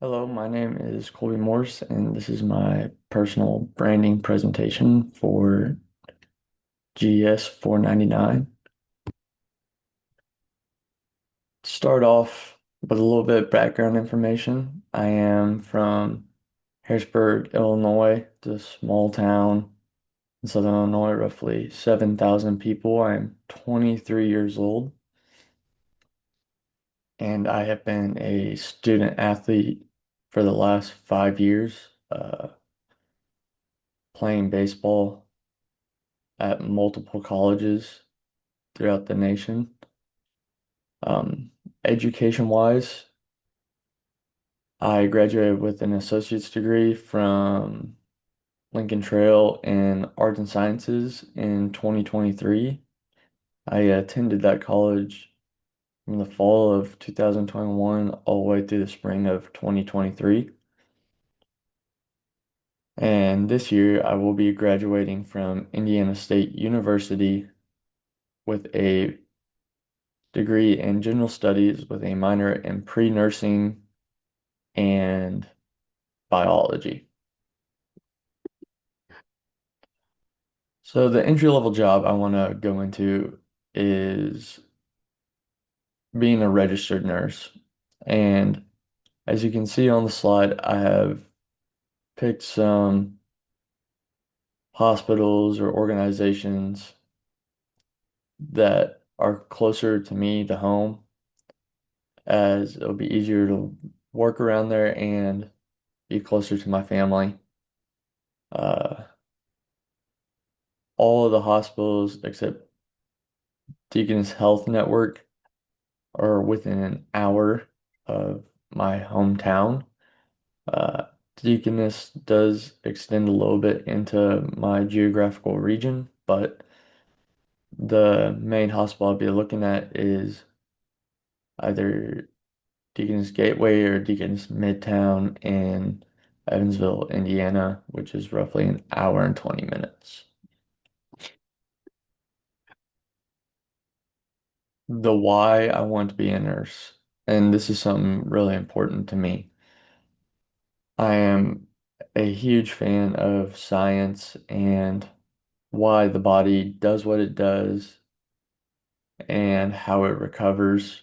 Hello, my name is Colby Morse, and this is my personal branding presentation for GS 499. Start off with a little bit of background information. I am from Harrisburg, Illinois. It's a small town in Southern Illinois, roughly 7,000 people. I'm 23 years old, and I have been a student athlete for the last 5 years, playing baseball at multiple colleges throughout the nation. Um, Education-wise, I graduated with an associate's degree from Lincoln Trail in Arts and Sciences in 2023. I attended that college from the fall of 2021 all the way through the spring of 2023. And this year, I will be graduating from Indiana State University with a degree in general studies with a minor in pre-nursing and biology. So the entry level job I want to go into is being a registered nurse. And as you can see on the slide, I have picked some hospitals or organizations that are closer to me to home, as it'll be easier to work around there and be closer to my family. Uh, all of the hospitals except Deaconess Health Network are within an hour of my hometown. Deaconess does extend a little bit into my geographical region, but the main hospital I'll be looking at is either Deaconess Gateway or Deaconess Midtown in Evansville, Indiana, which is roughly an hour and 20 minutes. The why I want to be a nurse, and this is something really important to me. I am a huge fan of science and why the body does what it does and how it recovers.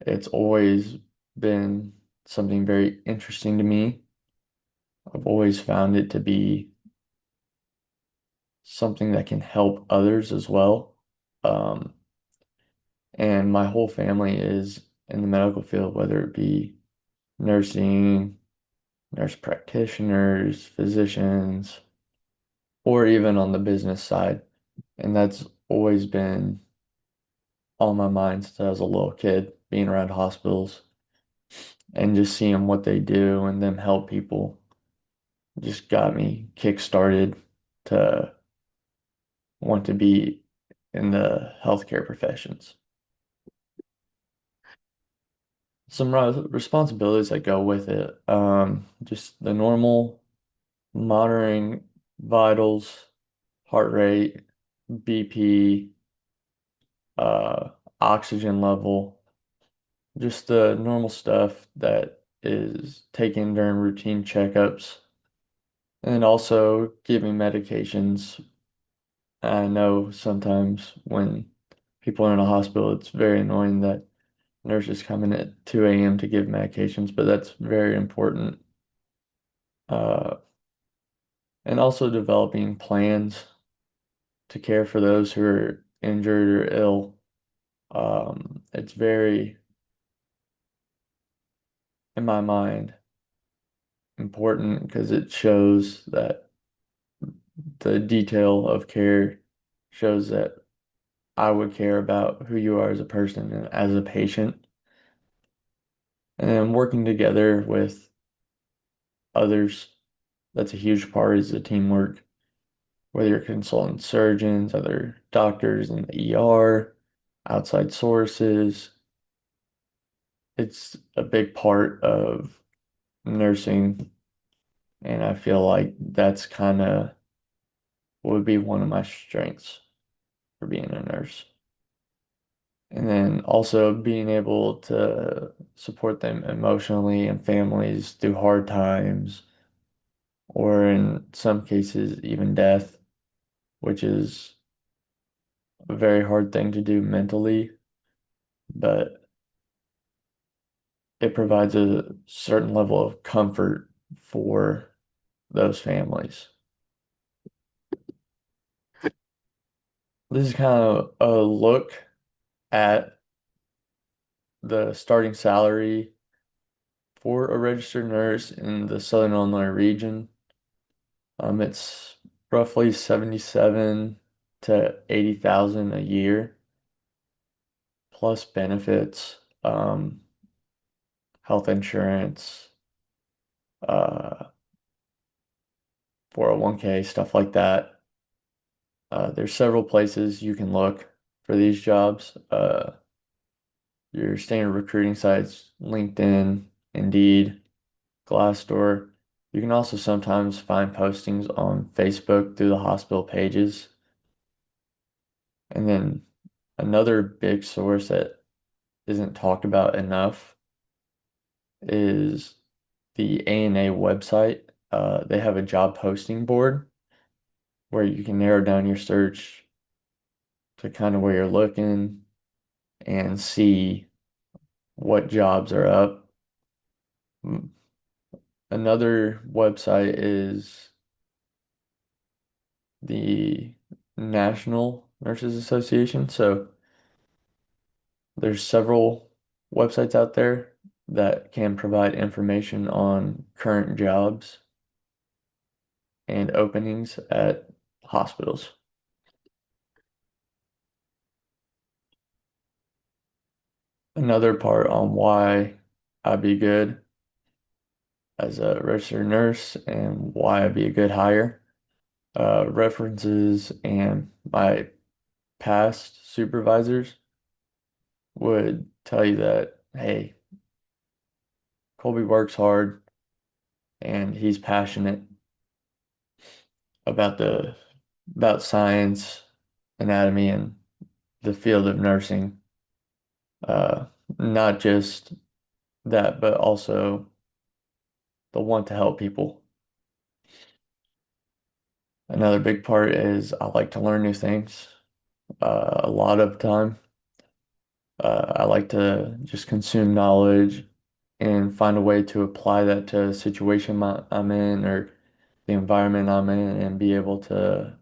It's always been something very interesting to me. I've always found it to be something that can help others as well. Um, and my whole family is in the medical field, whether it be nursing, nurse practitioners, physicians, or even on the business side. And that's always been on my mind since I was a little kid, being around hospitals and just seeing what they do and them help people just got me kick-started to want to be in the healthcare professions. Some responsibilities that go with it, just the normal monitoring vitals, heart rate, BP, uh, oxygen level, just the normal stuff that is taken during routine checkups, and also giving medications. I know sometimes when people are in a hospital, it's very annoying that nurses come in at 2 a.m. to give medications, but that's very important. Uh, and also developing plans to care for those who are injured or ill. It's very, in my mind, important because it shows that the detail of care shows that I would care about who you are as a person and as a patient. And working together with others, that's a huge part is the teamwork, whether you're consulting surgeons, other doctors in the ER, outside sources. It's a big part of nursing, and I feel like that's kind of would be one of my strengths for being a nurse. And then also being able to support them emotionally and families through hard times, or in some cases, even death, which is a very hard thing to do mentally, but it provides a certain level of comfort for those families. This is kind of a look at the starting salary for a registered nurse in the Southern Illinois region. It's roughly 77 to 80,000 a year plus benefits, health insurance, uh, 401k, stuff like that. There's several places you can look for these jobs. Your standard recruiting sites, LinkedIn, Indeed, Glassdoor. You can also sometimes find postings on Facebook through the hospital pages. And then another big source that isn't talked about enough is the ANA website. They have a job posting board where you can narrow down your search to kind of where you're looking and see what jobs are up. Another website is the National Nurses Association. So there's several websites out there that can provide information on current jobs and openings at hospitals. Another part on why I'd be good as a registered nurse and why I'd be a good hire. References and my past supervisors would tell you that, hey, Colby works hard and he's passionate about about science, anatomy, and the field of nursing. Uh, Not just that, but also the want to help people. Another big part is I like to learn new things. A lot of time. I like to just consume knowledge and find a way to apply that to a situation I'm in or the environment I'm in and be able to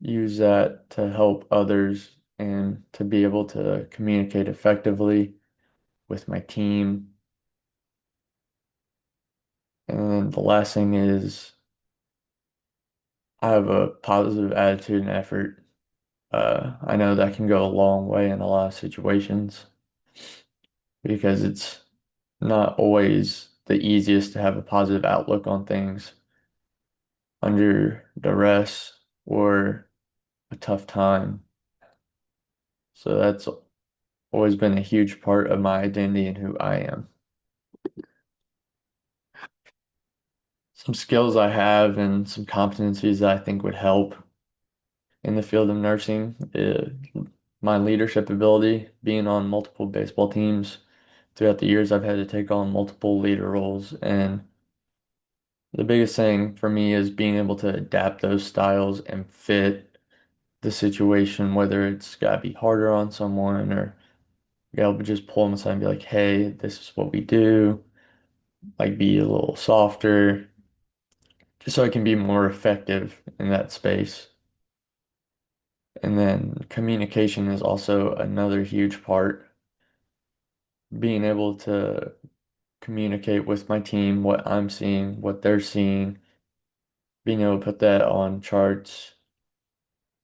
use that to help others and to be able to communicate effectively with my team. And then the last thing is I have a positive attitude and effort. I know that can go a long way in a lot of situations because it's not always the easiest to have a positive outlook on things under duress or a tough time. So that's always been a huge part of my identity and who I am. Some skills I have and some competencies that I think would help in the field of nursing, my leadership ability, being on multiple baseball teams. Throughout the years, I've had to take on multiple leader roles, and the biggest thing for me is being able to adapt those styles and fit the situation, whether it's got to be harder on someone or you got to just pull them aside and be like, hey, this is what we do, like be a little softer, just so I can be more effective in that space. And then communication is also another huge part. Being able to communicate with my team what I'm seeing, what they're seeing, being able to put that on charts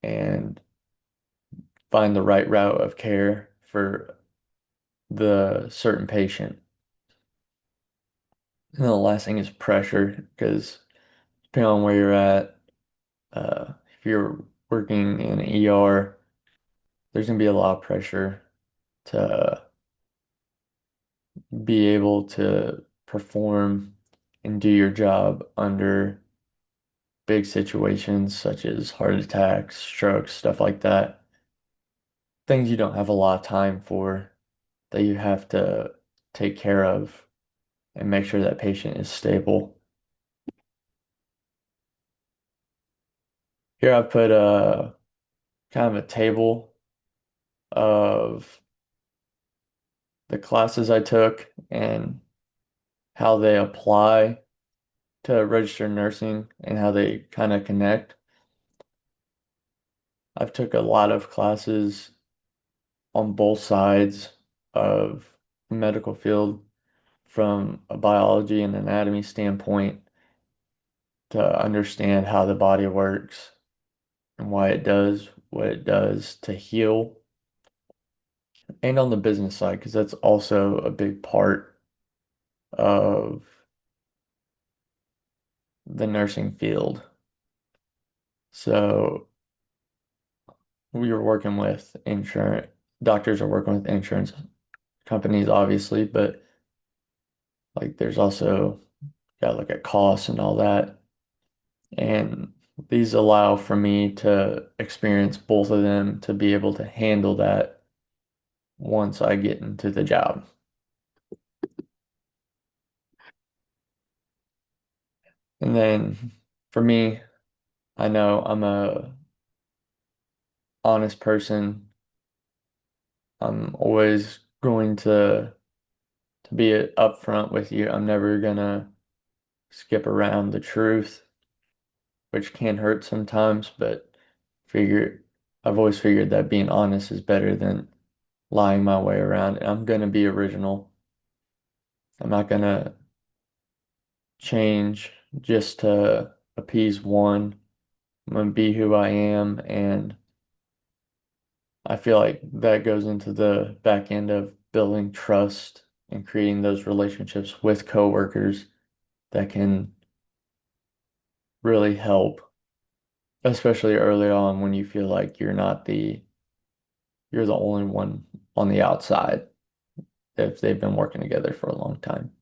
and find the right route of care for the certain patient. And then the last thing is pressure, because depending on where you're at, if you're working in an ER, there's gonna be a lot of pressure to be able to perform and do your job under big situations such as heart attacks, strokes, stuff like that. things you don't have a lot of time for that you have to take care of and make sure that patient is stable. Here I've put a kind of a table of the classes I took and how they apply to registered nursing and how they kind of connect. I've took a lot of classes on both sides of the medical field from a biology and anatomy standpoint to understand how the body works and why it does what it does to heal, and on the business side, because that's also a big part of the nursing field. So we were working with insurance, doctors are working with insurance companies, obviously, but like there's also got to look at costs and all that. And these allow for me to experience both of them to be able to handle that once I get into the job. And then for me, I know I'm a honest person. I'm always going to be upfront with you. I'm never gonna skip around the truth, which can hurt sometimes, but figure I've always figured that being honest is better than lying my way around. I'm gonna be original. I'm not gonna change just to appease one. I'm gonna be who I am, and I feel like that goes into the back end of building trust and creating those relationships with coworkers that can really help, especially early on when you feel like you're the only one on the outside if they've been working together for a long time.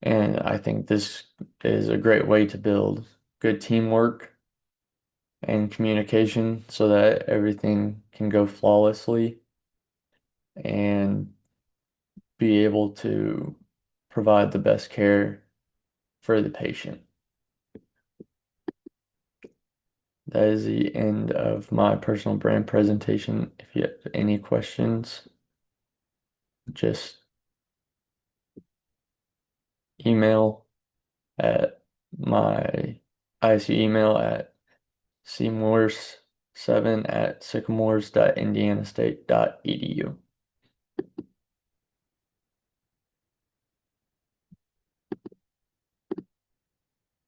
And I think this is a great way to build good teamwork and communication so that everything can go flawlessly and be able to provide the best care for the patient. That is the end of my personal brand presentation. If you have any questions, just email at my ISU email at seymours7@sycamores.indianastate.edu.